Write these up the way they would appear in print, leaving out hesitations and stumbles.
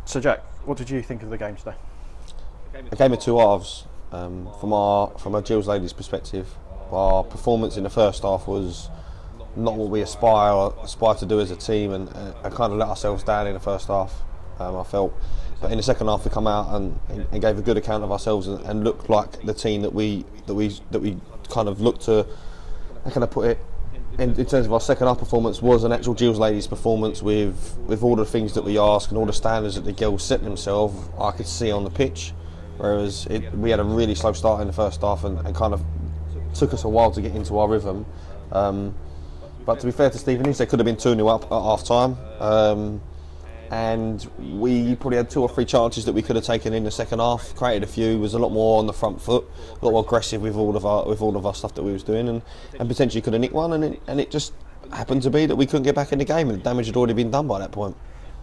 So Jack, what did you think of the game today? A game of two halves. From a Gills Ladies perspective, our performance in the first half was not what we aspire to do as a team, and kind of let ourselves down in the first half. I felt, but in the second half we come out and gave a good account of ourselves and looked like the team that we kind of looked to. How can I put it? In terms of our second half performance, was an actual Gills Ladies performance with all the things that we ask and all the standards that the girls set themselves. I could see on the pitch, whereas we had a really slow start in the first half and kind of took us a while to get into our rhythm. But to be fair to Stevenage, they could have been 2-0 up at half time. And we probably had 2 or 3 chances that we could have taken in the second half. Created a few, was a lot more on the front foot, a lot more aggressive with all of our stuff that we was doing, and potentially could have nicked one. And it just happened to be that we couldn't get back in the game, and the damage had already been done by that point.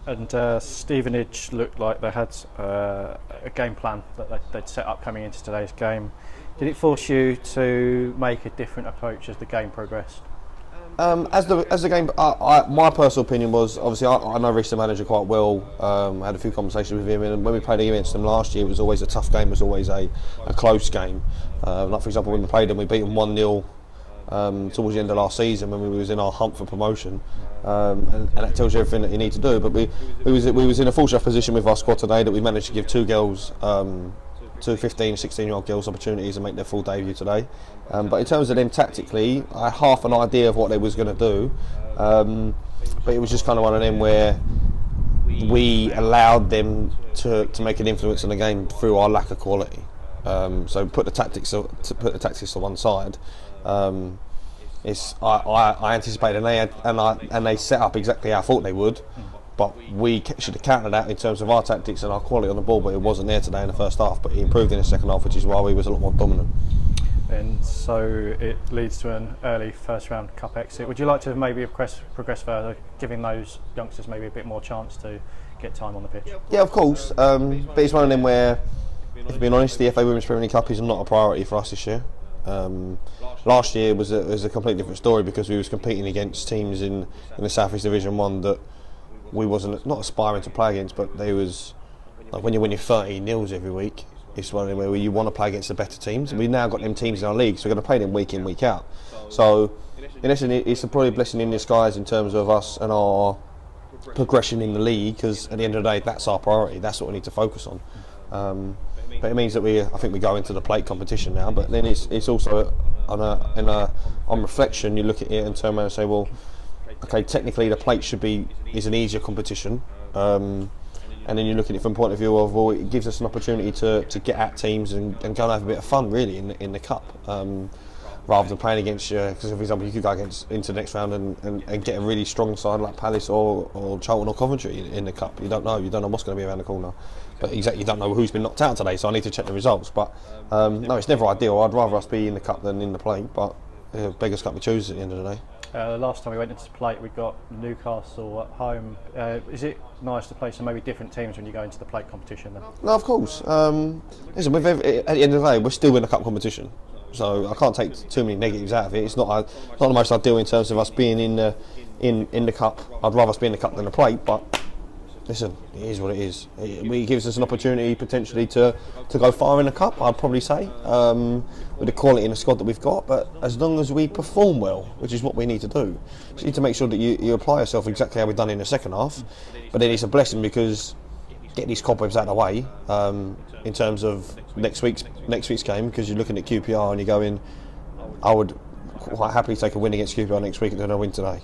And Stevenage looked like they had a game plan that they'd set up coming into today's game. Did it force you to make a different approach as the game progressed? As the game, my personal opinion was, obviously I know Reece, the manager, quite well. I had a few conversations with him, and when we played against them last year, it was always a tough game, it was always a close game. Like for example, when we played them, we beat them 1-0 towards the end of last season when we was in our hunt for promotion, and that tells you everything that you need to do. But we was in a full-strength position with our squad today that we managed to give 2 girls. 2 15, 16-year-old girls opportunities and make their full debut today. But in terms of them tactically, I had half an idea of what they was going to do, but it was just kind of one of them where we allowed them to make an influence in the game through our lack of quality. So put the tactics to one side. I anticipated and they set up exactly how I thought they would. But we should have countered that in terms of our tactics and our quality on the ball, but it wasn't there today in the first half. But he improved in the second half, which is why we was a lot more dominant. And so it leads to an early first round cup exit. Would you like to maybe progress further, giving those youngsters maybe a bit more chance to get time on the pitch? Yeah, of course. But it's one of them where, if being honest, the FA Women's Premier League Cup is not a priority for us this year. Last year was a completely different story because we was competing against teams in the South East Division 1 that we wasn't not aspiring to play against, but they was like when you're winning 30-0 every week, it's one of them where you want to play against the better teams. And we've now got them teams in our league, so we're going to play them week in, week out. So in essence, it's probably a blessing in disguise in terms of us and our progression in the league, because at the end of the day, that's our priority. That's what we need to focus on. But it means that I think we go into the plate competition now. But then it's also on reflection, you look at it and turn around and say, well, okay, technically the plate is an easier competition, and then you look at it from a point of view of, well, it gives us an opportunity to get at teams and go and have a bit of fun really in the cup, rather than playing against you. Because for example, you could go into the next round and get a really strong side like Palace or Charlton or Coventry in the cup. You don't know what's going to be around the corner, but exactly you don't know who's been knocked out today. So I need to check the results. But no, it's never ideal. I'd rather us be in the cup than in the plate. But beggars can't be choosers at the end of the day. Last time we went into the plate, we got Newcastle at home. Is it nice to play some maybe different teams when you go into the plate competition then? No, of course. Listen, at the end of the day, we're still in a cup competition, so I can't take too many negatives out of it. It's not the most ideal in terms of us being in the cup. I'd rather us be in the cup than the plate, but listen, it is what it is. It gives us an opportunity potentially to go far in the cup, I'd probably say, with the quality in the squad that we've got. But as long as we perform well, which is what we need to do, you need to make sure that you apply yourself exactly how we've done in the second half. But then it's a blessing because get these cobwebs out of the way in terms of next week's game, because you're looking at QPR and you're going, I would quite happily take a win against QPR next week and then a win today.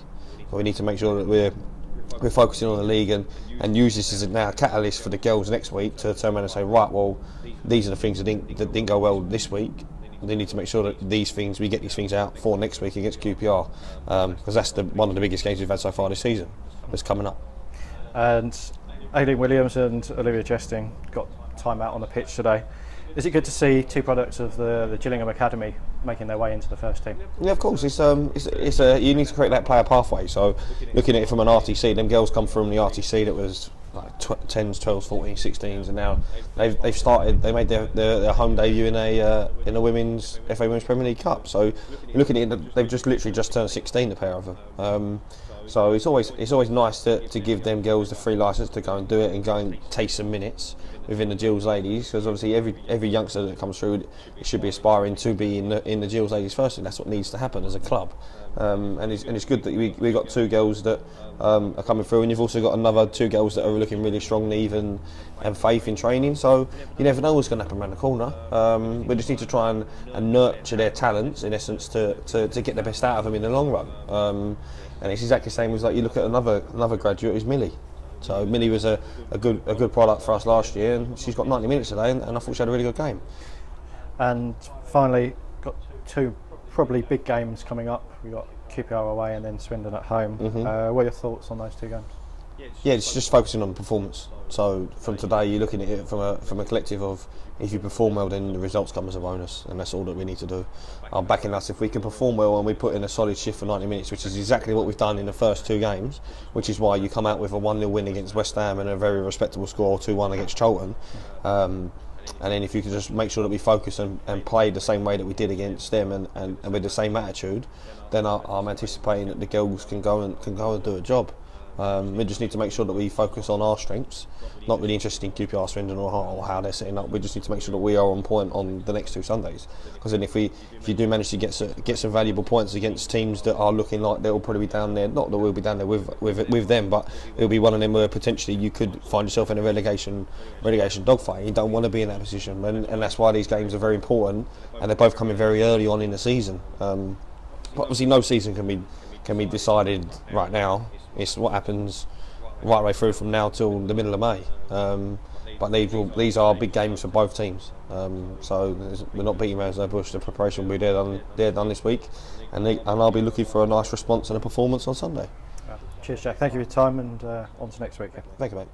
But we need to make sure that we're focusing on the league and use this as a catalyst for the girls next week to turn around and say, right, well, these are the things that didn't go well this week. They need to make sure that we get these things out for next week against QPR, because that's one of the biggest games we've had so far this season that's coming up. And Aileen Williams and Olivia Jesting got time out on the pitch today. Is it good to see 2 products of the Gillingham Academy making their way into the first team? Yeah, of course. You need to create that player pathway. So looking at it from an RTC, them girls come from the RTC that was like 10s, 12s, 14s, 16s, and now they've started. They made their home debut in a women's FA Women's Premier League Cup. So you're looking at it, they've just literally turned 16, the pair of them. So it's always nice to give them girls the free licence to go and do it and go and take some minutes within the Gills Ladies, because obviously every youngster that comes through it should be aspiring to be in the Gills Ladies first, and that's what needs to happen as a club. And it's good that we got 2 girls that are coming through, and you've also got another 2 girls that are looking really strong, Neve and Faith, in training. So you never know what's going to happen around the corner. We just need to try and nurture their talents, in essence, to get the best out of them in the long run. And it's exactly the same as, like, you look at another graduate who's Millie. So Millie was a good product for us last year, and she's got 90 minutes today, and I thought she had a really good game. And finally, got 2 probably big games coming up. We've got QPR away and then Swindon at home. What are your thoughts on those 2 games? Yeah, it's just focusing on performance. So from today, you're looking at it from a collective of, if you perform well, then the results come as a bonus, and that's all that we need to do. I'm backing us. If we can perform well and we put in a solid shift for 90 minutes, which is exactly what we've done in the first 2 games, which is why you come out with a 1-0 win against West Ham and a very respectable score, 2-1 against Charlton. And then if you can just make sure that we focus and play the same way that we did against them and with the same attitude, then I'm anticipating that the girls can go and do a job. We just need to make sure that we focus on our strengths. Not really interested in QPR, Swindon or how they're setting up. We just need to make sure that we are on point on the next 2 Sundays. Because then if you do manage to get some valuable points against teams that are looking like they'll probably be down there, not that we'll be down there with them, but it'll be one of them where potentially you could find yourself in a relegation dogfight. You don't want to be in that position, and that's why these games are very important, and they're both coming very early on in the season. But obviously no season can be decided right now. It's what happens right away through from now till the middle of May. But these are big games for both teams. So we're not beating around no bush. The preparation will be they're done this week, and I'll be looking for a nice response and a performance on Sunday. Cheers, Jack. Thank you for your time, and on to next week. Thank you, mate.